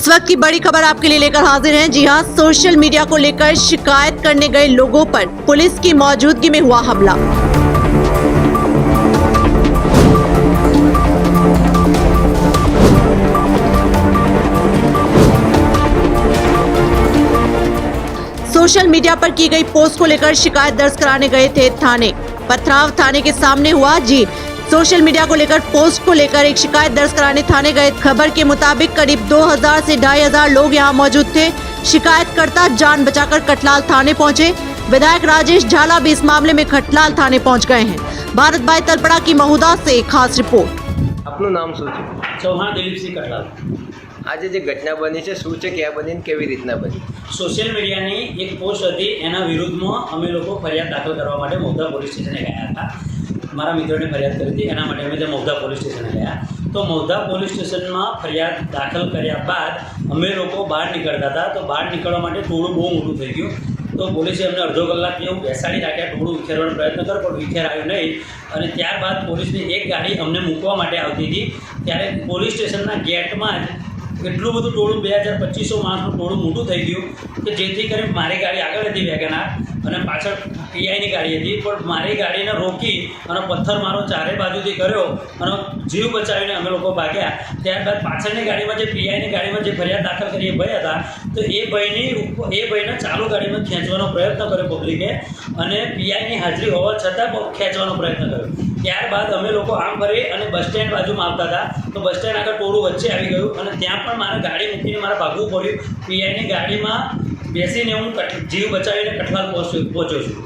इस वक्त की बड़ी खबर आपके लिए लेकर हाजिर हैं। जी हां, सोशल मीडिया को लेकर शिकायत करने गए लोगों पर पुलिस की मौजूदगी में हुआ हमला। सोशल मीडिया पर की गई पोस्ट को लेकर शिकायत दर्ज कराने गए थे थाने। पथराव थाने के सामने हुआ। जी, सोशल मीडिया को लेकर पोस्ट को लेकर एक शिकायत दर्ज कराने थाने गए। खबर के मुताबिक करीब 2000 से 2500 लोग यहां मौजूद थे। शिकायतकर्ता जान बचाकर कठलाल थाने पहुंचे। विधायक राजेश झाला भी इस मामले में कठलाल थाने पहुंच गए हैं। भारत भाई तलपड़ा की महुदा से खास रिपोर्ट। આપનું નામ શું છે? ચૌહાણ દિલીપસિંહ કટલાલ। આજે જે ઘટના બની છે શું છે, ક્યાં બની ને કેવી રીતના બની? સોશિયલ મીડિયાની એક પોસ્ટ હતી, એના વિરુદ્ધમાં અમે લોકો ફરિયાદ દાખલ કરવા માટે મૌધા પોલીસ સ્ટેશને ગયા હતા। મારા મિત્રોને ફરિયાદ કરી હતી, એના માટે અમે ત્યાં મૌધા પોલીસ સ્ટેશને ગયા। તો મૌધા પોલીસ સ્ટેશનમાં ફરિયાદ દાખલ કર્યા બાદ અમે લોકો બહાર નીકળતા હતા। તો બહાર નીકળવા માટે ટોળું બહુ મોટું થઈ ગયું। તો પોલીસે અમને અડધો કલાક જેવું બેસાડી રાખ્યા, ટોળું વિખેરવાનો પ્રયત્ન કર્યો પણ વિખેરાયું નહીં। અને ત્યારબાદ પોલીસની એક ગાડી અમને મૂકવા માટે આવતી હતી, ત્યારે પોલીસ સ્ટેશનના ગેટમાં જ એટલું બધું ટોળું 2200 માણસનું ટોળું મોટું થઈ ગયું કે જેથી કરીને મારી ગાડી આગળ હતી વેગનાર અને પાછળ પીઆઈની ગાડી હતી, પણ મારી ગાડીને રોકી અને પથ્થરમારો ચારે બાજુથી કર્યો અને જીવ બચાવીને અમે લોકો ભાગ્યા। ત્યારબાદ પાછળની ગાડીમાં જે પીઆઈની ગાડીમાં જે ફરિયાદ દાખલ કરી એ ભાઈ હતા, તો એ ભાઈને ચાલુ ગાડીમાં ખેંચવાનો પ્રયત્ન કર્યો પબ્લિકે અને પીઆઈની હાજરી હોવા છતાં ખેંચવાનો પ્રયત્ન કર્યો। ત્યારબાદ અમે લોકો આમ ફરી અને બસ સ્ટેન્ડ બાજુમાં આવતા હતા, તો બસ સ્ટેન્ડ આગળ ટોળું વચ્ચે આવી ગયું અને ત્યાં પણ મારે ગાડી મૂકીને મારે ભાગવું પડ્યું। પીઆઈની ગાડીમાં બેસીને હું જીવ બચાવીને કઠલાલ પહોંચ્યો છું।